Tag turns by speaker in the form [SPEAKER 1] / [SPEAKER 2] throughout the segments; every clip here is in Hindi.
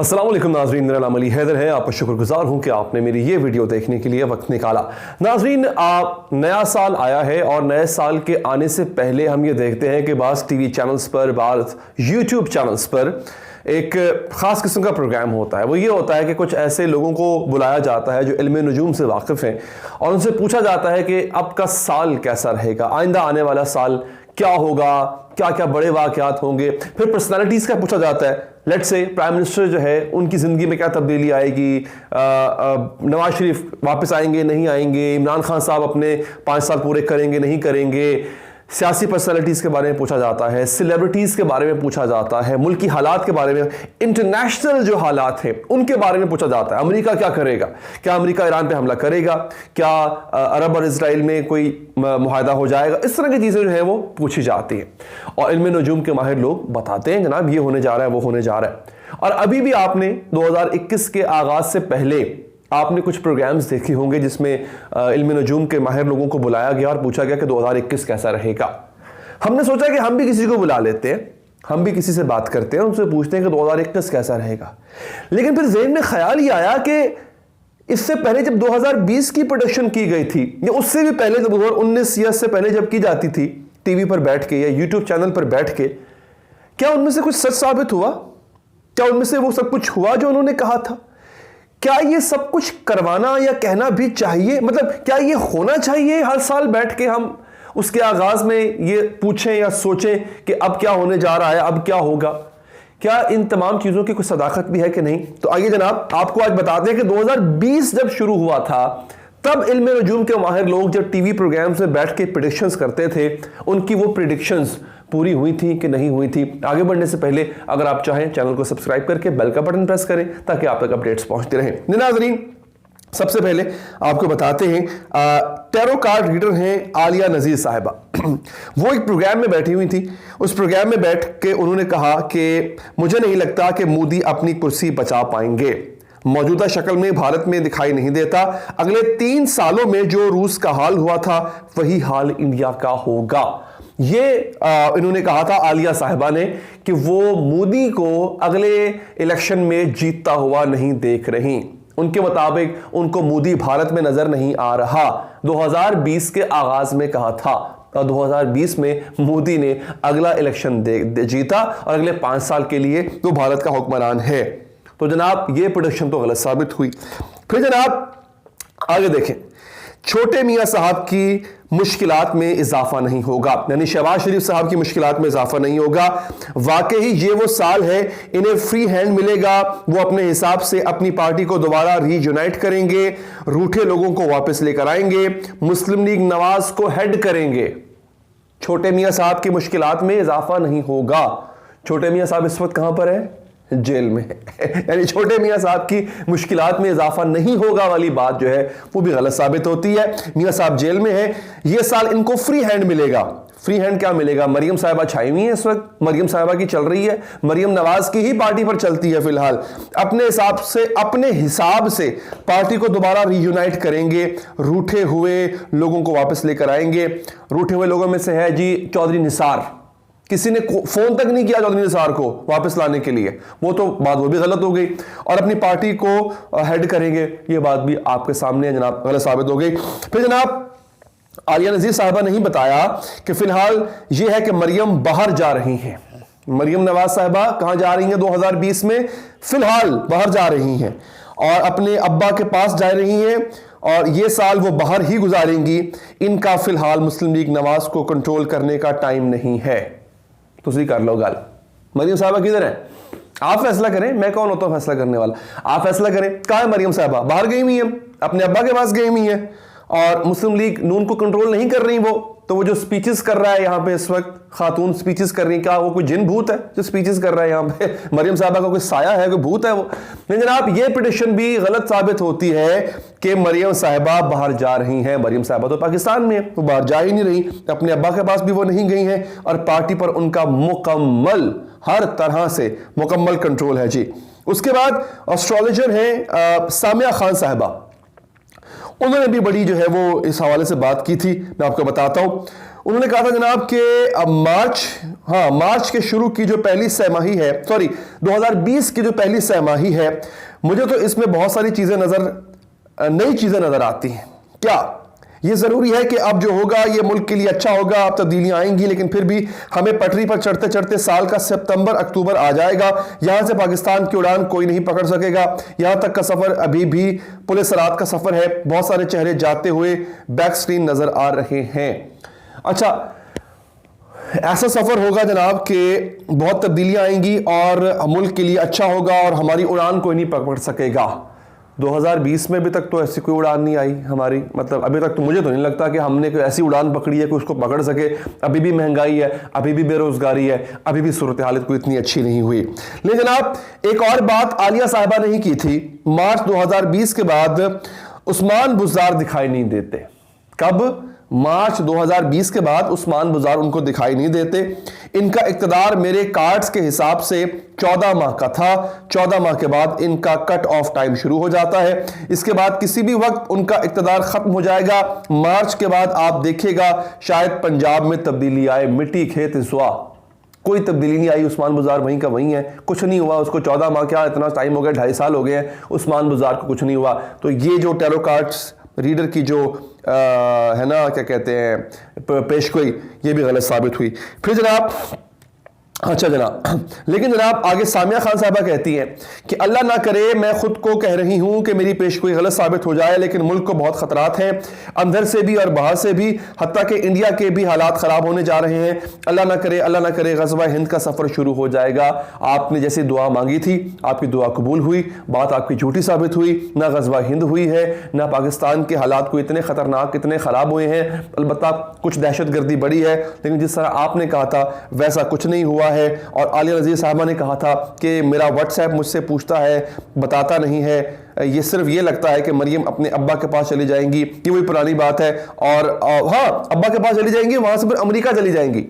[SPEAKER 1] अस्सलाम वालेकुम नाज़रीन, मेरा नाम अली हैदर है। आपका शुक्रगुजार हूँ कि आपने मेरी ये वीडियो देखने के लिए वक्त निकाला। नाज़रीन, नया साल आया है और नए साल के आने से पहले हम ये देखते हैं कि बाज़ टीवी चैनल्स पर, बाज़ यूट्यूब चैनल्स पर एक ख़ास किस्म का प्रोग्राम होता है। वो ये होता है कि कुछ ऐसे लोगों को बुलाया जाता है जो इल्म नजूम से वाकिफ़ हैं और उनसे पूछा जाता है कि अब का साल कैसा रहेगा, आइंदा आने वाला साल क्या होगा, क्या क्या बड़े वाक़यात होंगे। फिर पर्सनालिटीज़ का पूछा जाता है, लेट्स से प्राइम मिनिस्टर जो है उनकी ज़िंदगी में क्या तब्दीली आएगी, नवाज शरीफ वापस आएंगे नहीं आएंगे, इमरान खान साहब अपने 5 साल पूरे करेंगे नहीं करेंगे। सियासी पर्सनालिटीज़ के बारे में पूछा जाता है, सेलिब्रिटीज़ के बारे में पूछा जाता है, मुल्की हालात के बारे में, इंटरनेशनल जो हालात हैं उनके बारे में पूछा जाता है। अमेरिका क्या करेगा, क्या अमेरिका ईरान पे हमला करेगा, क्या अरब और इसराइल में कोई मुआहदा हो जाएगा, इस तरह की चीज़ें जो है वो पूछी जाती हैं और इल्म नजूम के माहिर लोग बताते हैं जनाब ये होने जा रहा है, वो होने जा रहा है। और अभी भी आपने 2021 के आगाज़ से पहले आपने कुछ प्रोग्राम्स देखे होंगे जिसमें इल्म नजूम के माहिर लोगों को बुलाया गया और पूछा गया कि 2021 कैसा रहेगा। हमने सोचा कि हम भी किसी को बुला लेते हैं, हम भी किसी से बात करते हैं, उनसे पूछते हैं कि 2021 कैसा रहेगा। लेकिन फिर ज़हन में ख्याल ये आया कि इससे पहले जब 2020 की प्रोडक्शन की गई थी या उससे भी पहले 2019 या से पहले जब की जाती थी टीवी पर बैठ के या यूट्यूब चैनल पर बैठ के, क्या उनमें से कुछ सच साबित हुआ? क्या उनमें से वो सब कुछ हुआ जो उन्होंने कहा था? क्या ये सब कुछ करवाना या कहना भी चाहिए? मतलब क्या ये होना चाहिए हर साल बैठ के हम उसके आगाज में ये पूछें या सोचें कि अब क्या होने जा रहा है, अब क्या होगा? क्या इन तमाम चीज़ों की कुछ सदाकत भी है कि नहीं? तो आइए जनाब आपको आज बताते हैं कि 2020 जब शुरू हुआ था तब इल्म नजूम के माहिर लोग जब टीवी प्रोग्राम्स में बैठ के प्रेडिक्शंस करते थे, उनकी वो प्रेडिक्शंस पूरी हुई थी कि नहीं हुई थी। आगे बढ़ने से पहले अगर आप चाहें चैनल को सब्सक्राइब करके बेल का बटन प्रेस करें ताकि आप तक अपडेट्स पहुंचते रहें। नाज़रीन, सबसे पहले आपको बताते हैं टैरो कार्ड रीडर हैं आलिया नज़ीर साहिबा। वो एक प्रोग्राम में बैठी हुई थी। उस प्रोग्राम में बैठ के उन्होंने कहा कि मुझे नहीं लगता कि मोदी अपनी कुर्सी बचा पाएंगे, मौजूदा शक्ल में भारत में दिखाई नहीं देता। अगले 3 सालों में जो रूस का हाल हुआ था वही हाल इंडिया का होगा। ये इन्होंने कहा था आलिया साहिबा ने कि वो मोदी को अगले इलेक्शन में जीतता हुआ नहीं देख रही। उनके मुताबिक उनको मोदी भारत में नजर नहीं आ रहा। 2020 के आगाज में कहा था और 2020 में मोदी ने अगला इलेक्शन जीता और अगले 5 साल के लिए तो भारत का हुक्मरान है। तो जनाब ये प्रेडिक्शन तो गलत साबित हुई। फिर जनाब आगे देखें, छोटे मियां साहब की मुश्किलात में इजाफा नहीं होगा, यानी शहबाज शरीफ साहब की मुश्किलात में इजाफा नहीं होगा। वाकई ये वो साल है, इन्हें फ्री हैंड मिलेगा, वो अपने हिसाब से अपनी पार्टी को दोबारा रीयूनाइट करेंगे, रूठे लोगों को वापस लेकर आएंगे, मुस्लिम लीग नवाज को हेड करेंगे। छोटे मियां साहब की मुश्किलात में इजाफा नहीं होगा। छोटे मियां साहब इस वक्त कहां पर है? जेल में। यानी छोटे मियां साहब की मुश्किलात में इजाफा नहीं होगा वाली बात जो है वो भी गलत साबित होती है। मियां साहब जेल में है, ये साल इनको फ्री हैंड मिलेगा। फ्री हैंड क्या मिलेगा? मरियम साहिबा छाई हुई है इस वक्त, मरियम साहिबा की चल रही है, मरियम नवाज की ही पार्टी पर चलती है फिलहाल। अपने हिसाब से पार्टी को दोबारा रीयूनाइट करेंगे, रूठे हुए लोगों को वापस लेकर आएंगे। रूठे हुए लोगों में से है जी चौधरी निसार, किसी ने फोन तक नहीं किया चौधरी निसार को वापस लाने के लिए, वो तो बात वो भी गलत हो गई। और अपनी पार्टी को हेड करेंगे, ये बात भी आपके सामने है जनाब, गलत साबित हो गई। फिर जनाब आलिया नज़ीर साहिबा ने ही बताया कि फिलहाल ये है कि मरियम बाहर जा रही हैं। मरियम नवाज साहिबा कहां जा रही हैं? 2020 में फिलहाल बाहर जा रही हैं और अपने अब्बा के पास जा रही हैं और ये साल वो बाहर ही गुजारेंगी। इनका फिलहाल मुस्लिम लीग नवाज को कंट्रोल करने का टाइम नहीं है। तुसी कर लो गल, मरियम साहिबा किधर है? आप फैसला करें, मैं कौन होता हूं फैसला करने वाला? आप फैसला करें। कहां है मरियम साहिबा? बाहर गई हुई है, अपने अब्बा के पास गई हुई है और मुस्लिम लीग नून को कंट्रोल नहीं कर रही। वो जो स्पीचेस कर रहा है यहाँ पे इस वक्त, खातून स्पीचेस कर रही, क्या वो कोई जिन भूत है जो स्पीचेस कर रहा है यहाँ पे? मरियम साहिबा का कोई साया है, कोई भूत है वो? नहीं जनाब, ये प्रेडिक्शन भी गलत साबित होती है कि मरियम साहिबा बाहर जा रही हैं। मरियम साहिबा तो पाकिस्तान में है, वो बाहर जा ही नहीं रही, अपने अब्बा के पास भी वो नहीं गई हैं और पार्टी पर उनका मुकम्मल, हर तरह से मुकम्मल कंट्रोल है जी। उसके बाद एस्ट्रोलॉजर हैं सामिया खान साहिबा। उन्होंने भी बड़ी जो है वो इस हवाले से बात की थी, मैं आपको बताता हूं। उन्होंने कहा था जनाब कि मार्च के शुरू की जो पहली सहमाही है, 2020 की जो पहली सहमाही है, मुझे तो इसमें बहुत सारी चीजें नई चीजें नजर आती हैं। क्या ये जरूरी है कि अब जो होगा ये मुल्क के लिए अच्छा होगा, अब तब्दीलियां आएंगी, लेकिन फिर भी हमें पटरी पर चढ़ते चढ़ते साल का सितंबर अक्टूबर आ जाएगा, यहां से पाकिस्तान की उड़ान कोई नहीं पकड़ सकेगा, यहां तक का सफर अभी भी पुलिस रात का सफर है, बहुत सारे चेहरे जाते हुए बैक स्क्रीन नजर आ रहे हैं। अच्छा, ऐसा सफर होगा जनाब कि बहुत तब्दीलियां आएंगी और मुल्क के लिए अच्छा होगा और हमारी उड़ान कोई नहीं पकड़ सकेगा। 2020 में अभी तक तो ऐसी कोई उड़ान नहीं आई हमारी, मतलब अभी तक तो मुझे तो नहीं लगता कि हमने कोई ऐसी उड़ान पकड़ी है कि उसको पकड़ सके। अभी भी महंगाई है, अभी भी बेरोजगारी है, अभी भी सूरत हालत कोई इतनी अच्छी नहीं हुई। लेकिन जनाब एक और बात आलिया साहिबा ने ही की थी, मार्च 2020 के बाद उस्मान बुज़दार दिखाई नहीं देते। कब? मार्च 2020 के बाद उस्मान बुज़दार उनको दिखाई नहीं देते। इनका इक़्तिदार मेरे कार्ड्स के हिसाब से 14 माह का था, 14 माह के बाद इनका कट ऑफ टाइम शुरू हो जाता है। इसके बाद किसी भी वक्त उनका इक़्तिदार खत्म हो जाएगा। मार्च के बाद आप देखिएगा शायद पंजाब में तब्दीली आए, मिट्टी खेत सुआ, कोई तब्दीली नहीं आई। उस्मान बुज़दार वहीं का वहीं है, कुछ नहीं हुआ उसको। 14 माह क्या, इतना टाइम हो गया, 2.5 साल हो गए हैं, उस्मान बुज़दार को कुछ नहीं हुआ। तो ये जो टैरो कार्ड्स रीडर की जो है ना, क्या कहते हैं, पेशगोई, ये भी गलत साबित हुई। फिर जनाब, अच्छा जनाब, लेकिन जनाब आगे सामिया खान साहबा कहती हैं कि अल्लाह ना करे, मैं खुद को कह रही हूं कि मेरी पेशगोई गलत साबित हो जाए, लेकिन मुल्क को बहुत खतरात हैं, अंदर से भी और बाहर से भी, हत्ता कि इंडिया के भी हालात खराब होने जा रहे हैं। अल्लाह ना करे ग़ज़वा हिंद का सफ़र शुरू हो जाएगा। आपने जैसी दुआ मांगी थी, आपकी दुआ कबूल हुई, बात आपकी झूठी साबित हुई, ना ग़ज़वा हिंद हुई है, ना पाकिस्तान के हालात को इतने ख़तरनाक, इतने ख़राब हुए हैं। अलबत्ता कुछ दहशतगर्दी बढ़ी है, लेकिन जिस तरह आपने कहा था वैसा कुछ नहीं हुआ है। और आलिया नज़ीर साहबा ने कहा था कि मेरा व्हाट्सएप मुझसे पूछता है, बताता नहीं है, ये सिर्फ ये लगता है कि मरियम अपने अब्बा के पास चली जाएंगी, ये वही पुरानी बात है। और हाँ, अब्बा के पास चली जाएंगी, वहां से फिर अमेरिका चली जाएंगी।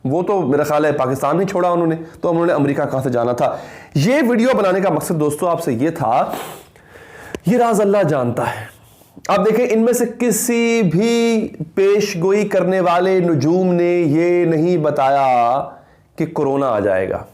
[SPEAKER 1] वो तो मेरा ख्याल है पाकिस्तान नहीं छोड़ा उन्होंने, तो उन्होंने अमेरिका कहां से जाना था। ये वीडियो बनाने का मकसद दोस्तों आपसे ये था, ये राज अल्लाह जानता है। आप देखें, इनमें से किसी भी पेशगोई करने वाले नुजूम ने ये नहीं बताया कि कोरोना आ जाएगा,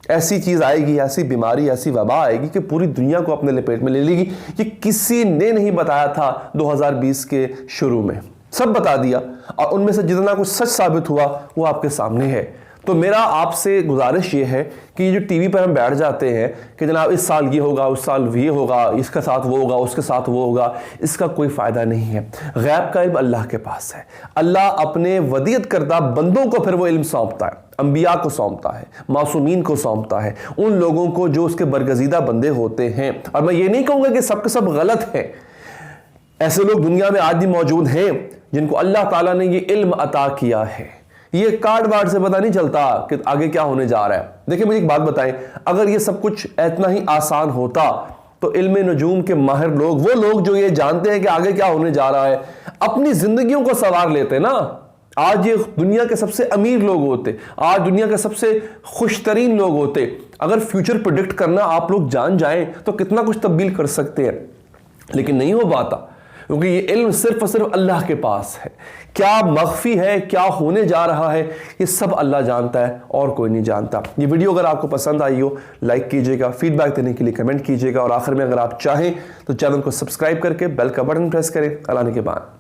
[SPEAKER 1] ऐसी चीज आएगी, ऐसी बीमारी, ऐसी वबा आएगी कि पूरी दुनिया को अपने लपेट में ले लेगी। ये किसी ने नहीं बताया था 2020 के शुरू में, सब बता दिया। और उनमें से जितना कुछ सच साबित हुआ वो आपके सामने है। तो मेरा आपसे गुजारिश ये है कि जो टीवी पर हम बैठ जाते हैं कि जनाब इस साल ये होगा, उस साल ये होगा, इसके साथ वो होगा, उसके साथ वो होगा, इसका कोई फ़ायदा नहीं है। गैब का इल्म अल्लाह के पास है। अल्लाह अपने वदीयत करदा बंदों को फिर वो इल्म सौंपता है, अंबिया को सौंपता है, मासूमीन को सौंपता है, उन लोगों को जो उसके बरगजीदा बंदे होते हैं। और मैं ये नहीं कहूँगा कि सबके सब गलत हैं, ऐसे लोग दुनिया में आज भी मौजूद हैं जिनको अल्लाह ताला ने ये इल्म अता किया है। ये कार्ड वार्ड से पता नहीं चलता कि आगे क्या होने जा रहा है। देखिए मुझे एक बात बताएं, अगर ये सब कुछ इतना ही आसान होता तो इल्म नजूम के माहिर लोग, वो लोग जो ये जानते हैं कि आगे क्या होने जा रहा है, अपनी जिंदगियों को सवार लेते ना। आज ये दुनिया के सबसे अमीर लोग होते, आज दुनिया के सबसे खुशतरीन लोग होते। अगर फ्यूचर प्रेडिक्ट करना आप लोग जान जाएं तो कितना कुछ तब्दील कर सकते हैं, लेकिन नहीं हो पाता क्योंकि ये इल्म सिर्फ और सिर्फ अल्लाह के पास है। क्या मख्फी है, क्या होने जा रहा है, ये सब अल्लाह जानता है और कोई नहीं जानता। ये वीडियो अगर आपको पसंद आई हो लाइक कीजिएगा, फीडबैक देने के लिए कमेंट कीजिएगा, और आखिर में अगर आप चाहें तो चैनल को सब्सक्राइब करके बेल का बटन प्रेस करें। अल्लाह के बाद